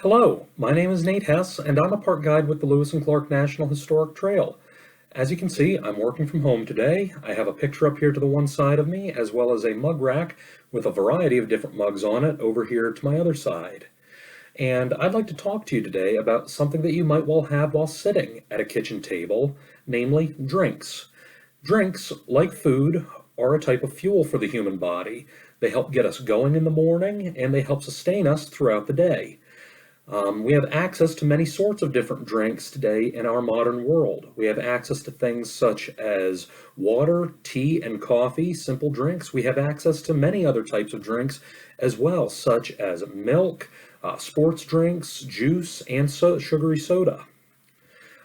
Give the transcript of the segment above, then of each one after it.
Hello, my name is Nate Hess, and I'm a park guide with the Lewis and Clark National Historic Trail. As you can see, I'm working from home today. I have a picture up here to the one side of me, as well as a mug rack with a variety of different mugs on it over here to my other side. And I'd like to talk to you today about something that you might well have while sitting at a kitchen table, namely drinks. Drinks, like food, are a type of fuel for the human body. They help get us going in the morning, and they help sustain us throughout the day. We have access to many sorts of different drinks today in our modern world. We have access to things such as water, tea, and coffee, simple drinks. We have access to many other types of drinks as well, such as milk, sports drinks, juice, and sugary soda.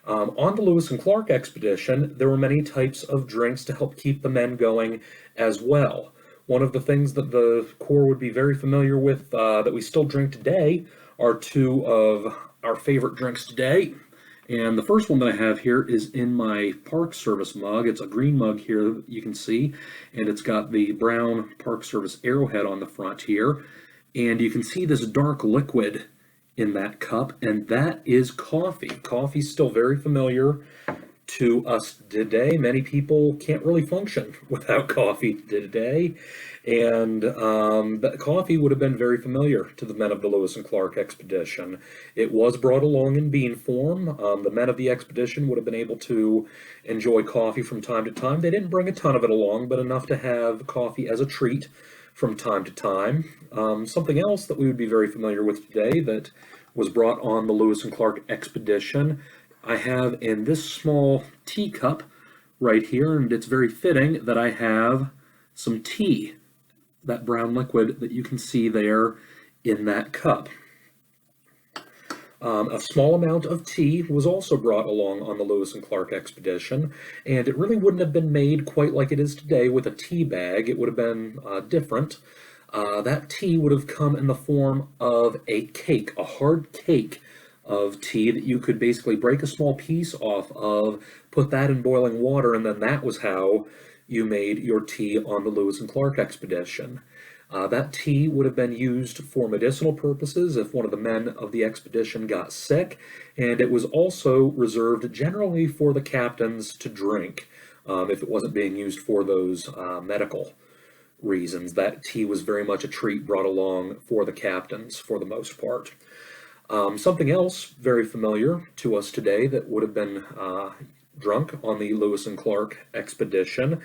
On the Lewis and Clark expedition, there were many types of drinks to help keep the men going as well. One of the things that the Corps would be very familiar with that we still drink today are two of our favorite drinks today. And the first one that I have here is in my Park Service mug. It's a green mug here that you can see, and it's got the brown Park Service arrowhead on the front here. And you can see this dark liquid in that cup, and that is coffee. Coffee's still very familiar to us today. Many people can't really function without coffee today, and that coffee would have been very familiar to the men of the Lewis and Clark expedition. It was brought along in bean form. The men of the expedition would have been able to enjoy coffee from time to time. They didn't bring a ton of it along, but enough to have coffee as a treat from time to time. Something else that we would be very familiar with today that was brought on the Lewis and Clark expedition, I have in this small teacup right here, and it's very fitting that I have some tea, that brown liquid that you can see there in that cup. A small amount of tea was also brought along on the Lewis and Clark expedition, and it really wouldn't have been made quite like it is today with a tea bag. It would have been different. That tea would have come in the form of a cake, a hard cake of tea that you could basically break a small piece off of, put that in boiling water, and then that was how you made your tea on the Lewis and Clark expedition. That tea would have been used for medicinal purposes if one of the men of the expedition got sick, and it was also reserved generally for the captains to drink if it wasn't being used for those medical reasons. That tea was very much a treat brought along for the captains for the most part. Something else very familiar to us today that would have been drunk on the Lewis and Clark expedition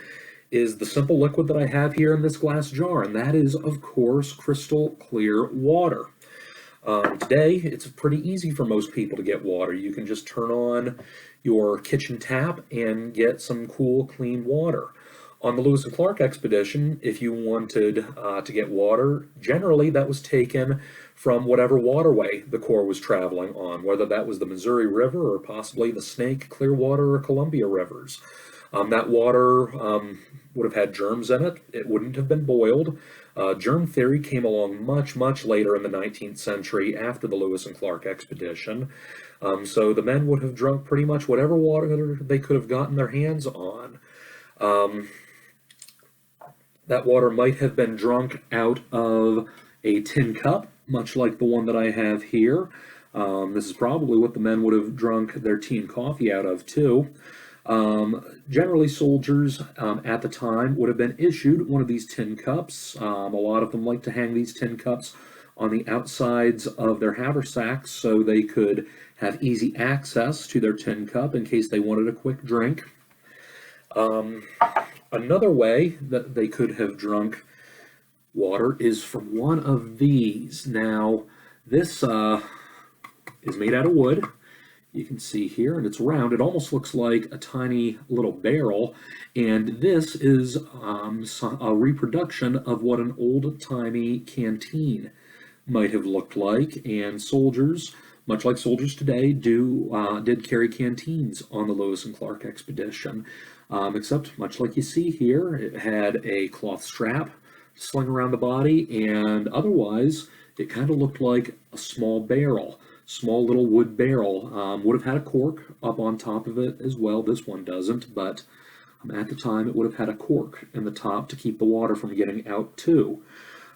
is the simple liquid that I have here in this glass jar, and that is, of course, crystal clear water. Today, it's pretty easy for most people to get water. You can just turn on your kitchen tap and get some cool, clean water. On the Lewis and Clark expedition, if you wanted to get water, generally that was taken from whatever waterway the Corps was traveling on, whether that was the Missouri River or possibly the Snake, Clearwater, or Columbia rivers. That water would have had germs in it. It wouldn't have been boiled. Germ theory came along much, much later in the 19th century after the Lewis and Clark expedition. So the men would have drunk pretty much whatever water they could have gotten their hands on. That water might have been drunk out of a tin cup, much like the one that I have here. This is probably what the men would have drunk their tea and coffee out of, too. Generally, soldiers at the time would have been issued one of these tin cups. A lot of them like to hang these tin cups on the outsides of their haversacks so they could have easy access to their tin cup in case they wanted a quick drink. Another way that they could have drunk water is from one of these. Now, this is made out of wood. You can see here, and it's round. It almost looks like a tiny little barrel, and this is a reproduction of what an old-timey canteen might have looked like, and soldiers, much like soldiers today, did carry canteens on the Lewis and Clark expedition. Except, much like you see here, it had a cloth strap slung around the body, and otherwise, it kind of looked like a small barrel. Small little wood barrel. Would have had a cork up on top of it as well. This one doesn't, but at the time it would have had a cork in the top to keep the water from getting out too.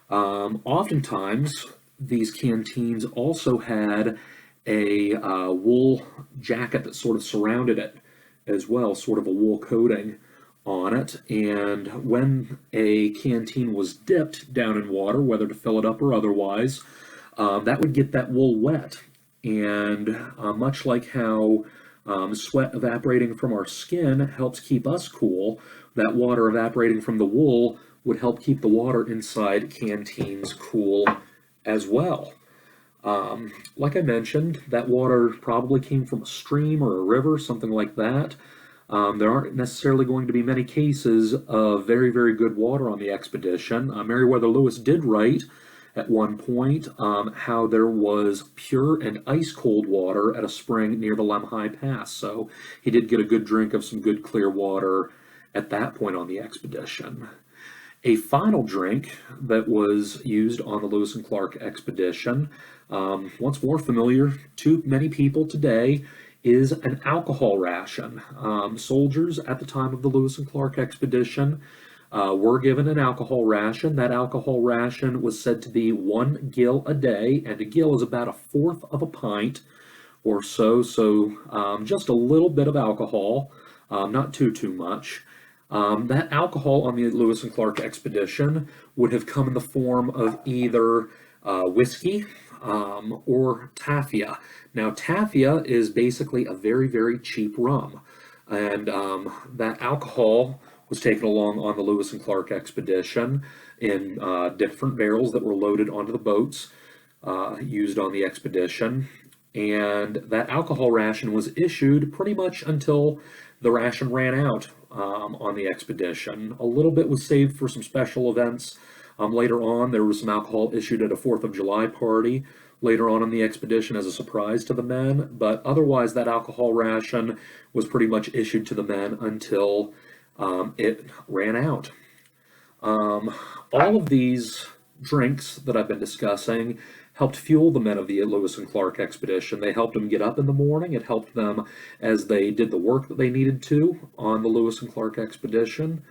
Oftentimes, these canteens also had a wool jacket that sort of surrounded it as well, sort of a wool coating on it. And when a canteen was dipped down in water, whether to fill it up or otherwise, that would get that wool wet. And much like how sweat evaporating from our skin helps keep us cool, that water evaporating from the wool would help keep the water inside canteens cool as well. Like I mentioned, that water probably came from a stream or a river, something like that. There aren't necessarily going to be many cases of very, very good water on the expedition. Meriwether Lewis did write at one point how there was pure and ice cold water at a spring near the Lemhi Pass. So he did get a good drink of some good clear water at that point on the expedition. A final drink that was used on the Lewis and Clark expedition, once more familiar to many people today, is an alcohol ration. Soldiers at the time of the Lewis and Clark expedition were given an alcohol ration. That alcohol ration was said to be 1 gill a day, and a gill is about a fourth of a pint or so, just a little bit of alcohol, not too much. That alcohol on the Lewis and Clark expedition would have come in the form of either whiskey or tafia. Now, tafia is basically a very, very cheap rum, and that alcohol was taken along on the Lewis and Clark expedition in different barrels that were loaded onto the boats used on the expedition. And that alcohol ration was issued pretty much until the ration ran out on the expedition. A little bit was saved for some special events. Later on, there was some alcohol issued at a 4th of July party later on the expedition as a surprise to the men, but otherwise that alcohol ration was pretty much issued to the men until it ran out. All of these drinks that I've been discussing helped fuel the men of the Lewis and Clark expedition. They helped them get up in the morning. It helped them as they did the work that they needed to on the Lewis and Clark expedition.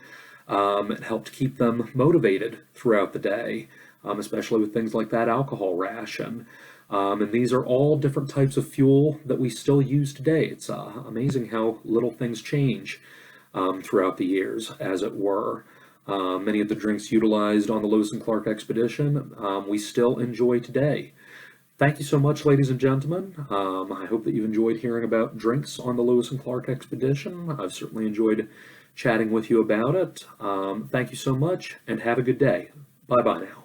It helped keep them motivated throughout the day, especially with things like that alcohol ration. And these are all different types of fuel that we still use today. It's amazing how little things change throughout the years, as it were. Many of the drinks utilized on the Lewis and Clark expedition we still enjoy today. Thank you so much, ladies and gentlemen. I hope that you've enjoyed hearing about drinks on the Lewis and Clark expedition. I've certainly enjoyed chatting with you about it. Thank you so much, and have a good day. Bye-bye now.